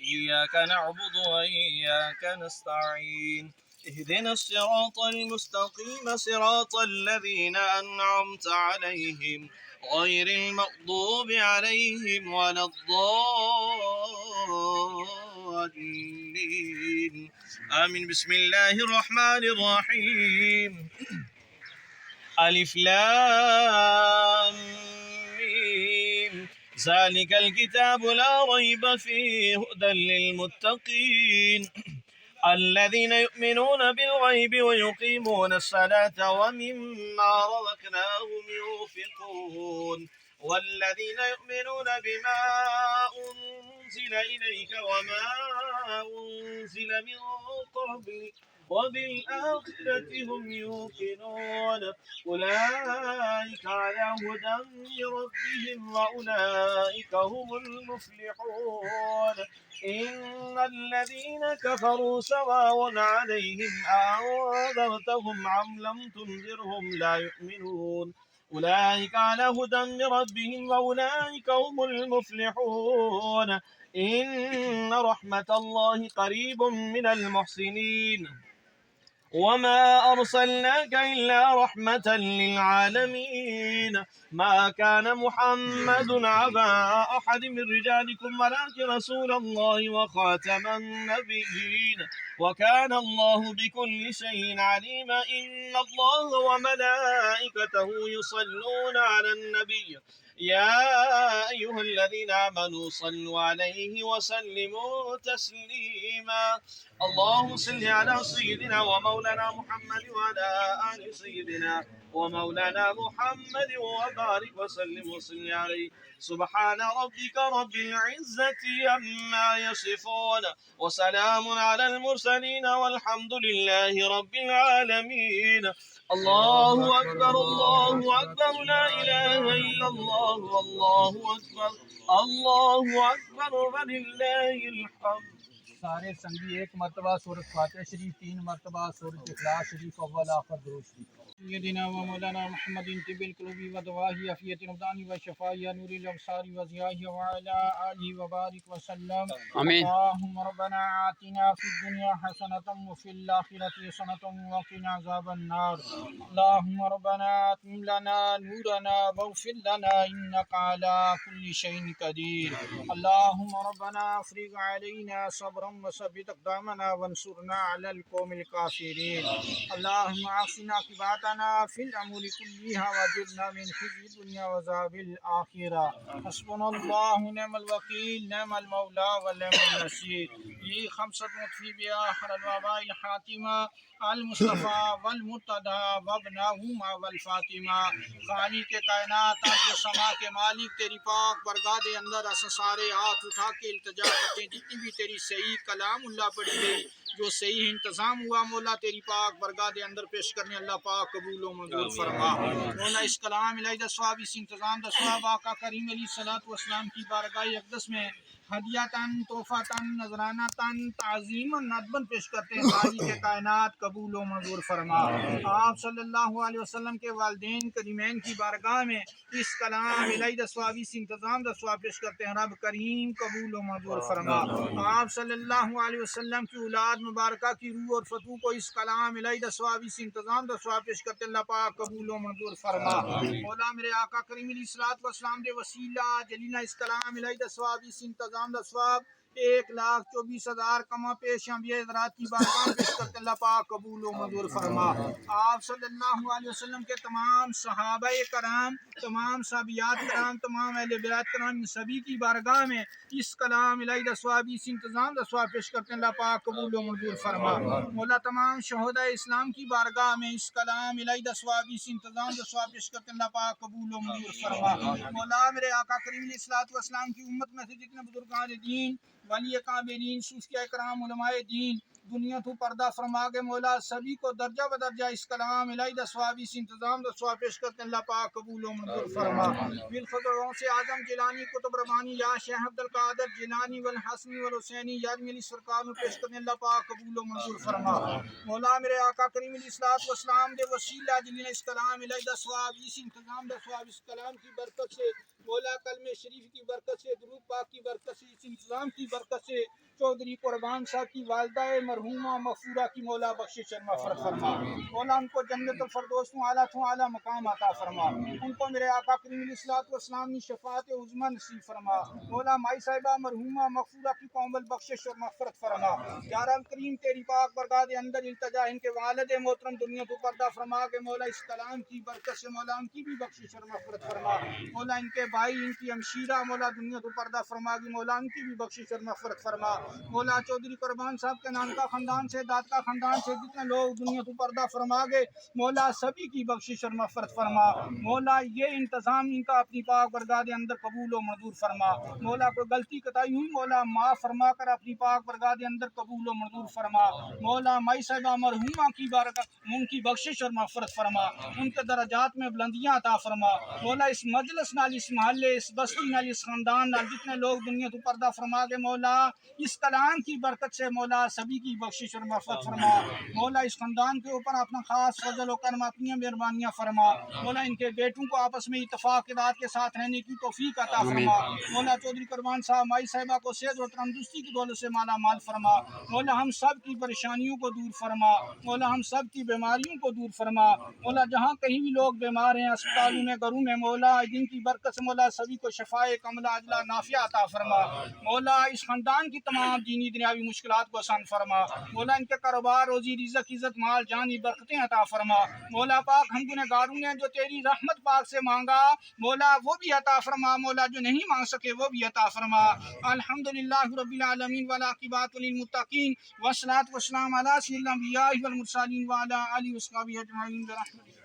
إياك نعبد وإياك نستعين اهدنا الصراط المستقيم صراط الذين أنعمت عليهم غير المغضوب عليهم ولا الضالين آمين بسم الله الرحمن الرحيم ألف لام ميم ذلك الكتاب لا ريب فيه هدى للمتقين الذين يؤمنون بالغيب ويقيمون الصلاة ومما رزقناهم ينفقون والذين يؤمنون بما أنزل إليك وما أنزل من قبلك وبالآخرة هم يوقنون أولئك على هدى من ربهم وأولئك هم المفلحون إن الذين كفروا سواء عليهم أنذرتهم أم لم تنذرهم لا يؤمنون أولئك على هدى من ربهم وأولئك هم المفلحون إن رحمة الله قريب من المحسنين وما أرسلناك إلا رحمة للعالمين ما كان محمد أبا أحد من رجالكم ولكن رسول الله وخاتم النبيين وكان الله بكل شيء عليما إن الله وملائكته يصلون على النبي يا أيها الذين آمنوا صلوا عليه وسلموا تسليما اللهم صل على سيدنا ومولانا محمد وعلى آل سيدنا ومولانا محمد وبارك وسلم عليه سبحان ربك رب العزة عما يصفون وسلام على المرسلين والحمد لله رب العالمين الله أكبر لا إله إلا الله والله أكبر ولله الحمد سارے سنگی ایک مرتبہ سورۃ فاتحہ شریف، 3 مرتبہ سورۃ اخلاص شریف، اول آخر درود شریف۔ سیدنا و مولانا محمد طب القلوب و دواہی، عافیت الابدان و شفاء، نور الابصار و ضیاء، وعلی آلہ وبارک وسلم۔ آمین۔ اللہم ربنا آتنا فی الدنیا حسنۃ وفی الآخرۃ حسنۃ وقنا عذاب النار۔ اللہم ربنا اتمم لنا نورنا واغفر لنا انک علی کل شیء قدیر۔ اللہم ربنا افرغ علینا صبرا وثبت اقدامنا وانصرنا علی القوم الکافرین۔ اللہم احسن عاقبتنا فی الامور کلها واجرنا من خزي الدنیا وعذاب الآخرہ۔ حسبنا اللہ نعم الوکیل نعم المولا ونعم النصیر۔ یہ خمسۃ مطفی بآخر الوباء الحاتمہ المصطفیٰ والمرتضیٰ وابنہما والفاطمہ۔ خالق کائنات عرض و سما کے مالک، تیری پاک برگاہ دے اندر اساں سارے ہاتھ اٹھا کے التجا کرتے ہیں، جتنی بھی تیری صحیح کلام اللہ پڑھی گئی، جو صحیح انتظام ہوا مولا تیری پاک برگاہ دے اندر پیش کرنے، اللہ پاک قبول و منظور فرما۔ مولا اس کلام الہی دا ثواب، اس انتظام دا ثواب آقا کریم علیہ الصلوۃ والسلام کی بارگاہ اقدس میں ہدیتاً، تحفاتاً، نذرانتاً، تعظیماً، ندباً پیش کرتے ہیں۔ خالق کائنات قبول و منظور فرما۔ آپ صلی اللہ علیہ وسلم کے والدین کریمین کی بارگاہ میں اس کلام الہی دا ثواب، اس انتظام دا ثواب پیش کرتے ہیں، رب کریم قبول و منظور فرما۔ آپ صلی اللہ علیہ وسلم کی اولاد مبارکہ کی روح اور فتو کو اس کلام الہی دا ثواب، اس انتظام دا ثواب پیش کرتے ہیں، اللہ پاک قبول و منظور فرما۔ مولا میرے آقا کریم علیہ الصلوۃ والسلام دے وسیلہ جلیلہ اس کلام الہی دا ثواب، اس انتظام دا ثواب 1,24,000 کما پیش انبیاء حضرات کی بارگاہ میں پیش کرتے اللہ پاک قبول و منظور فرما۔ آپ صلی اللہ علیہ وسلم کے تمام صحابہ کرام، تمام صحابیات کرام، تمام اہل بیت کرام، ان سبھی کی بارگاہ میں اس کلام الہی دا ثواب، اس انتظام دا ثواب پیش کرتے اللہ پاک قبول و منظور فرما۔ مولا تمام شہداء اسلام کی بارگاہ میں اس کلام الہی دا ثواب، اس انتظام دا ثواب پیش کرتے اللہ پاک قبول و منظور فرما۔ مولا میرے آقا کریم علیہ الصلوۃ والسلام کی امت میں سے جتنے بزرگان دین، ولی کاملین، صوفیاء کرام، علماء دین دنیا تو پردہ فرما گئے، مولا سبھی کو درجہ بدرجہ اس کلام الہی دا ثواب، اس انتظام دا ثواب پیش کرتے اللہ پاک قبول و منظور فرما۔ بالخصوص غوث اعظم جیلانی، قطب ربانی، یا شیخ عبد القادر جیلانی والحسنی والحسینی یار ملی سرکار میں پیش کرنے اللہ پاک قبول و منظور فرما۔ مولا میرے آقا کریم علیہ الصلوۃ والسلام دے وسیلہ جلیلہ اس کلام الہی دا ثواب، اس انتظام دا ثواب، اس کلام کی برکت سے مولا کلمہ شریف کی برکت سے، درود پاک کی برکت سے، اس انتظام کی برکت سے چودھری قربان صاحب کی والدہ مرحومہ مغفورہ کی مولا بخشش اور مغفرت فرما۔ مولا ان کو جنت الفردوس میں اعلیٰ تو اعلیٰ مقام عطا فرما۔ ان کو میرے آقا کریم علیہ الصلوۃ والسلام کی شفاعت عظمی نصیب فرما۔ مولا مائی صاحبہ مرحومہ مغفورہ کی کومل بخشش اور مغفرت فرما۔ یا رب کریم تیری پاک برگاہ اندر التجا ان کے والد محترم دنیا تو پردہ فرما کے مولا اس کلام کی برکت سے مولا ان کی بھی بخشش اور مغفرت فرما۔ مولا ان کے بھائی، ان کی ہمشیرہ مولا دنیا تو پردہ فرما گی، مولا ان کی بھی بخشش اور مغفرت فرما۔ مولا چودھری قربان صاحب کے نام کا خاندان سے، دادکا خاندان سے جتنے لوگ دنیا تو پردہ فرما گئے، مولا سبھی کی بخشش اور مغفرت فرما۔ مولا یہ انتظام ان کا اپنی پاک برگاہ اندر قبول و منظور فرما۔ مولا کوئی غلطی کتائی ہوئی مولا معاف فرما کر اپنی پاک برگاہ اندر قبول و منظور فرما۔ مولا مائی صاحبہ مرحومہ کی برکت، ان کی بخشش اور مغفرت فرما، ان کے درجات میں بلندیاں عطا فرما۔ مولا اس مجلس نال، اس محلے، اس بستی نال، اس خاندان نال جتنے لوگ دنیا تو پردہ فرما گئے، مولا اس کلام کی برکت سے مولا سبھی کی بخشش اور مغفرت فرما۔ مولا اس خاندان کے اوپر اپنا خاص فضل و کرم، اپنی مہربانیاں فرما۔ مولا ان کے بیٹوں کو آپس میں اتفاق اتحاد کے ساتھ رہنے کی توفیق عطا فرما۔ مولا چودھری قربان صاحب مائی صاحبہ کو صحت و تندرستی کی دولت سے مالا مال فرما۔ مولا ہم سب کی پریشانیوں کو دور فرما۔ مولا ہم سب کی بیماریوں کو دور فرما۔ مولا جہاں کہیں بھی لوگ بیمار ہیں، اسپتالوں میں، گھروں میں، مولا جن کی برکت سے مولا سبھی کو شفائے کاملہ عاجلہ نافعہ عطا فرما۔ مولا اس خاندان کی تمام دینی دنیاوی مشکلات کو آسان فرما۔ مولا ان کے کاروبار، روزی، رزق، عزت، مال، جانی برکتیں عطا فرما۔ مولا پاک ہم گنہگاروں نے جو تیری رحمت پاک سے مانگا، مولا وہ بھی عطا فرما۔ مولا جو نہیں مانگ سکے وہ بھی عطا فرما۔ الحمدللہ رب العالمین والعاقبۃ للمتقین والصلاۃ والسلام علی سید الانبیاء والمرسلین وعلی آلہ وصحبہ اجمعین برحمتک۔